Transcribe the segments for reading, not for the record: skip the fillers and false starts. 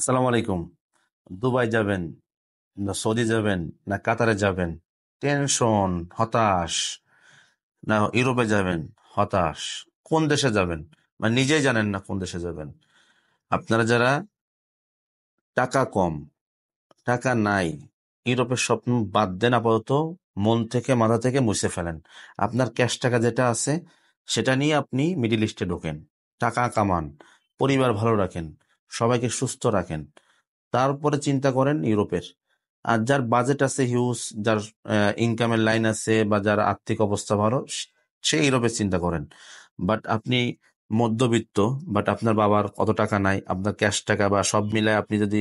আসসালামু আলাইকুম। দুবাই যাবেন, না সৌদি যাবেন, না কাতারে যাবেন? টেনশন, হতাশ। না ইউরোপে যাবেন, হতাশ। কোন দেশে যাবেন? মানে নিজেই জানেন না কোন দেশে যাবেন। আপনারা যারা টাকা কম, টাকা নাই, ইউরোপের স্বপ্ন বাদ দেন আপাতত। মন থেকে, মাথা থেকে মুছে ফেলেন। আপনার ক্যাশ টাকা যেটা আছে সেটা নিয়ে আপনি মিডিল ইস্টে ঢোকেন। টাকা কামান, পরিবার ভালো রাখেন, সবাইকে সুস্থ রাখেন, তারপরে চিন্তা করেন ইউরোপের। আর যার বাজেট আছে হিউজ, যার ইনকামের লাইন আছে, বা যার আর্থিক অবস্থা ভালো, সে ইউরোপের চিন্তা করেন। বাট আপনি মধ্যবিত্ত, বাট আপনার বাবার অত টাকা নাই, আপনার ক্যাশ টাকা বা সব মিলায় আপনি যদি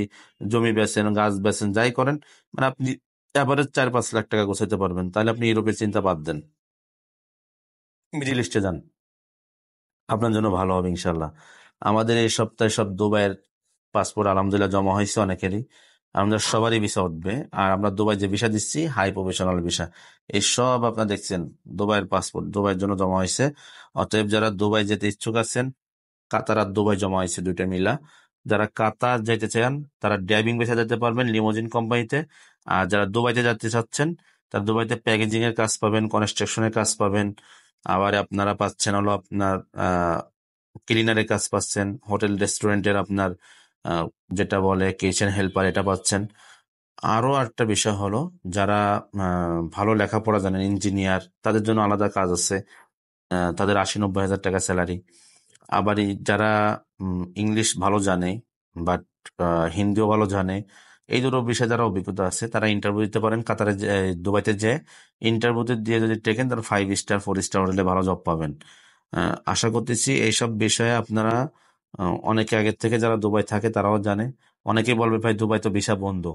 জমি বেচেন, গাছ বেচেন, যাই করেন, মানে আপনি এভারেজ 4-5 লাখ টাকা গোছাইতে পারবেন, তাহলে আপনি ইউরোপের চিন্তা বাদ দেন, মিডিল ইস্টে যান, আপনার জন্য ভালো হবে ইনশাল্লাহ। আমাদের এই সপ্তাহে সব দুবাইয়ের পাসপোর্ট আলহামদুলিল্লাহ জমা হয়েছে অনেকেরই। আমাদের সবারই ভিসা উঠবে। আর আমরা দুবাই যে ভিসা দিচ্ছি, হাই প্রফেশনাল ভিসা, এই সব আপনার দেখছেন দুবাইয়ের পাসপোর্ট দুবাইয়ের জন্য জমা হয়েছে। অতএব যারা দুবাই যেতে ইচ্ছুক আছেন, কাতার আর দুবাই জমা হয়েছে দুইটা মিলা। যারা কাতার যেতে চান তারা ড্রাইভিং ভিসা যেতে পারবেন লিমোজিন কোম্পানিতে। আর যারা দুবাইতে যেতে চাচ্ছেন, তারা দুবাইতে প্যাকেজিং এর কাজ পাবেন, কনস্ট্রাকশনের কাজ পাবেন। আবার আপনারা পাচ্ছেন হলো আপনার ক্লিনারের কাজ পাচ্ছেন, হোটেল রেস্টুরেন্টের আপনার আহ, যেটা বলে কিচেন হেল্পার, এটা পাচ্ছেন। আরো একটা বিষয় হলো, যারা ভালো লেখাপড়া জানেন, ইঞ্জিনিয়ার, তাদের জন্য আলাদা কাজ আছে। তাদের 80-90 হাজার টাকা স্যালারি। আবার যারা ইংলিশ ভালো জানে, বাট হিন্দিও ভালো জানে, এই দুটো বিষয়ে যারা অভিজ্ঞতা আছে, তারা ইন্টারভিউ দিতে পারেন কাতারে দুবাইতে যে ইন্টারভিউতে দিয়ে যদি টেকেন, তারা 5 স্টার 4 স্টার হোটেলে ভালো জব পাবেন। আশা করতেছি এইসব বিষয়ে আপনারা অনেকে আগের থেকে যারা দুবাই থাকে তারাও জানে। অনেকেই বলবে ভাই দুবাই তো ভিসা বন্ধ।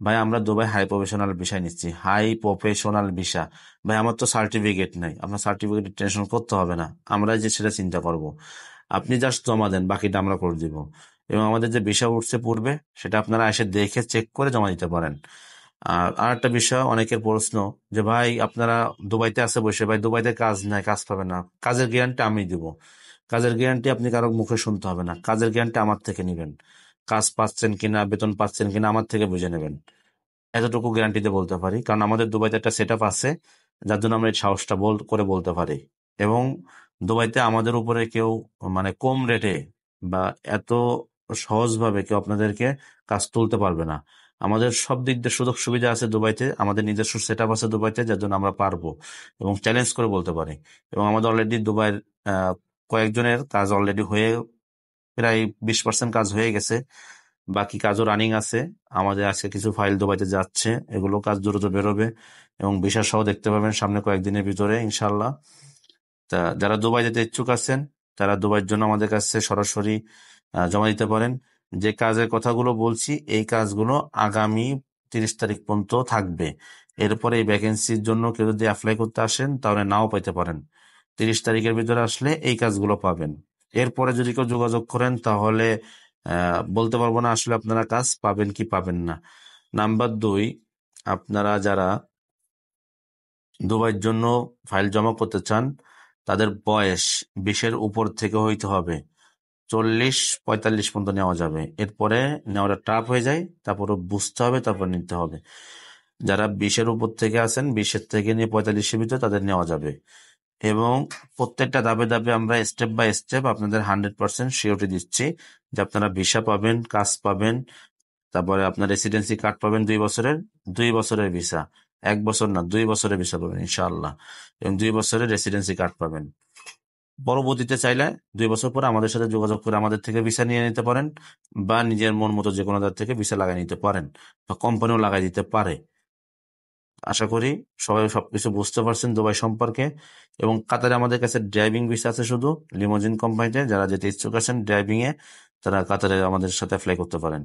ভাই আমরা দুবাই হাই প্রফেশনাল ভিসা নিচ্ছি, হাই প্রফেশনাল ভিসা। ভাই আমার তো সার্টিফিকেট নাই, আপনার সার্টিফিকেটের টেনশন করতে হবে না, আমরা যে সেটা চিন্তা করব। আপনি জাস্ট জমা দেন, বাকিটা আমরা করে দিব। এবং আমাদের যে ভিসা উঠছে পূর্বে, সেটা আপনারা এসে দেখে চেক করে জমা দিতে পারেন। আর একটা বিষয় অনেকের প্রশ্ন, যে ভাই আপনারা দুবাইতে আছে বসে, ভাই দুবাইতে কাজ নাই, কাজ পাবে না। কাজের গ্যারান্টি আমি দিব। কাজের গ্যারান্টি আপনি কারো মুখে শুনতে হবে না, কাজের গ্যারান্টি আমার থেকে নেবেন। কাজ পাচ্ছেন কিনা, বেতন পাচ্ছেন কিনা, আমার থেকে বুঝে নেবেন। এতটুকু গ্যারান্টিতে বলতে পারি, কারণ আমাদের দুবাইতে একটা সেট আপ আছে, যার জন্য আমরা এই সাহসটা করে বলতে পারি। এবং দুবাইতে আমাদের উপরে কেউ, মানে কম রেটে বা এত সহজভাবে কেউ আপনাদেরকে কাজ তুলতে পারবে না। আমাদের সব দিক দিয়ে সুযোগ সুবিধা আছে দুবাইতে, আমাদের নিজস্ব সেট আপ আছে দুবাইতে, যার জন্য আমরা পারবো এবং চ্যালেঞ্জ করে বলতে পারি। এবং আমাদের অলরেডি দুবাইয়ের আহ, কয়েকজনের কাজ অলরেডি হয়ে, প্রায় 20% কাজ হয়ে গেছে। বাকি কাজও রানিং আছে। আমাদের আজকে কিছু ফাইল দুবাইতে যাচ্ছে, এগুলো কাজ দ্রুত বেরোবে এবং ভিসা সহ দেখতে পাবেন সামনে কয়েকদিনের ভিতরে ইনশাল্লাহ। তা যারা দুবাই যেতে ইচ্ছুক আছেন, তারা দুবাইয়ের জন্য আমাদের কাছে সরাসরি জমা দিতে পারেন। যে কাজের কথাগুলো বলছি, এই কাজগুলো আগামী 30 তারিখ পর্যন্ত থাকবে। এরপরে এই ভ্যাকেন্সির জন্য কেউ যদি অ্যাপ্লাই করতে আসেন, তাহলে নাও পাইতে পারেন। 30 তারিখের ভিতরে আসলে এই কাজগুলো পাবেন। এরপরে যদি কেউ যোগাযোগ করেন, তাহলে বলতে পারবো না আসলে আপনারা কাজ পাবেন কি পাবেন না। নাম্বার 2, আপনারা যারা দুবাইয়ের জন্য ফাইল জমা করতে চান, তাদের বয়স 20-এর উপর থেকে হইতে হবে। 40-45 পর্যন্ত নেওয়া যাবে, এরপরে নেওয়াটা টাফ হয়ে যায়, তারপরে বুঝতে হবে, তারপর নিতে হবে। যারা 20-এর উপর থেকে আছেন, 20-এর থেকে নিয়ে 45-এর ভিতরে, তাদের নেওয়া যাবে। এবং প্রত্যেকটা ধাপে ধাপে আমরা স্টেপ বাই স্টেপ আপনাদের 100% সিওরিটি দিচ্ছি, যে আপনারা ভিসা পাবেন, কাজ পাবেন, তারপরে আপনার রেসিডেন্সি কার্ড পাবেন 2 বছরের। 2 বছরের ভিসা, 1 বছর না, 2 বছরের ভিসা পাবেন ইনশাআল্লাহ। এবং 2 বছরের রেসিডেন্সি কার্ড পাবেন। পরবর্তীতে চাইলে 2 বছর পরে আমাদের সাথে যোগাযোগ করে আমাদের থেকে ভিসা নিয়ে নিতে পারেন, বা নিজের মন মতো যে কোনো জায়গা থেকে ভিসা লাগাই নিতে পারেন, বা কোম্পানিও লাগাই দিতে পারে। আশা করি সবাই সবকিছু বুঝতে পারছেন দুবাই সম্পর্কে। এবং কাতারে আমাদের কাছে ড্রাইভিং ভিসা আছে শুধু, লিমোজিন কোম্পানিতে যারা যেতে ইচ্ছুক আছেন ড্রাইভিং এ, তারা কাতারে আমাদের সাথে অ্যাপ্লাই করতে পারেন।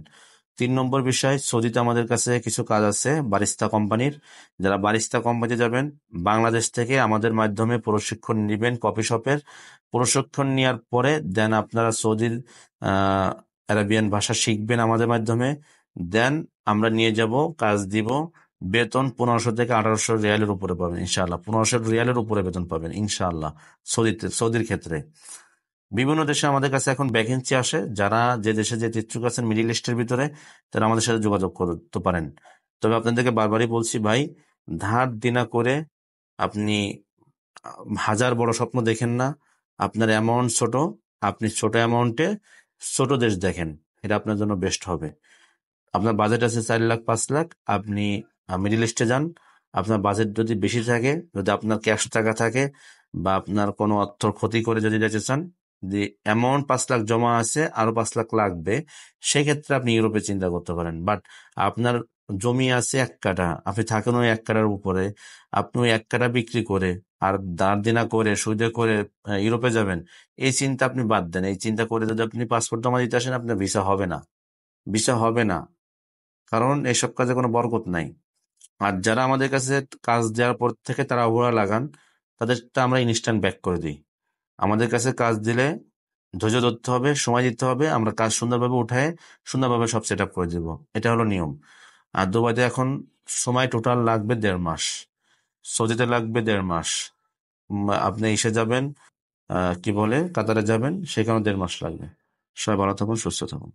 3 নম্বর বিষয়, সৌদিতে আমাদের কাছে কিছু কাজ আছে বারিস্তা কোম্পানির। যারা বারিস্তা কোম্পানিতে যাবেন, বাংলাদেশ থেকে আমাদের মাধ্যমে প্রশিক্ষণ নিবেন কফি শপের। প্রশিক্ষণ নেওয়ার পরে দেন আপনারা সৌদির আরবিয়ান ভাষা শিখবেন আমাদের মাধ্যমে। দেন আমরা নিয়ে যাব, কাজ দিব। বেতন 1500 থেকে 1800 রিয়ালের উপরে পাবেন ইনশাআল্লাহ। 1500 রিয়ালের উপরে বেতন পাবেন ইনশাআল্লাহ, সৌদির ক্ষেত্রে। বিভিন্ন দেশে আমাদের কাছে এখন ভ্যাকেন্সি আসে, যারা যে দেশে যেতে ইচ্ছুক আছেন মিডিল ইস্টের ভিতরে, তারা আমাদের সাথে যোগাযোগ করতে পারেন। তবে আপনাদেরকে বারবারই বলছি ভাই, ধার দেনা করে আপনি হাজার বড় স্বপ্ন দেখেন না। আপনার অ্যামাউন্ট ছোট, আপনি ছোট অ্যামাউন্টে ছোট দেশ দেখেন, এটা আপনার জন্য বেস্ট হবে। আপনার বাজেট আছে 4 লাখ 5 লাখ, আপনি মিডিল ইস্টে যান। আপনার বাজেট যদি বেশি থাকে, যদি আপনার ক্যাশ টাকা থাকে, বা আপনার কোনো অর্থ ক্ষতি করে যদি যেতে চান, যে অ্যামাউন্ট 5 লাখ জমা আছে আরো 5 লাখ লাগবে, সেক্ষেত্রে আপনি ইউরোপে চিন্তা করতে পারেন। বাট আপনার জমি আছে 1 কাঠা, আপনি থাকেন ওই 1 কাঠার উপরে, আপনি ওই 1 কাঠা বিক্রি করে আর ধার দেনা করে সুদে করে ইউরোপে যাবেন, এই চিন্তা আপনি বাদ দেন। এই চিন্তা করে যদি আপনি পাসপোর্ট জমা দিতে আসেন, আপনার ভিসা হবে না, ভিসা হবে না, কারণ এসব কাজে কোনো বরকত নাই। আর যারা আমাদের কাছে কাজ দেওয়ার পর থেকে তারা অবহেলা লাগান, তাদেরটা আমরা ইনস্ট্যান্ট ব্যাক করে দিই। আমাদের কাছে কাজ দিলে ধৈর্য ধরতে হবে, সময় দিতে হবে, আমরা কাজ সুন্দরভাবে উঠায় সুন্দরভাবে সব সেট আপ করে দিব। এটা হলো নিয়ম। আর দুবাইতে এখন সময় টোটাল লাগবে 1.5 মাস, সৌদিতে লাগবে 1.5 মাস। আপনি এসে যাবেন, কি বলে, কাতারে যাবেন, সেখানেও 1.5 মাস লাগবে। সবাই ভালো থাকুন, সুস্থ থাকুন।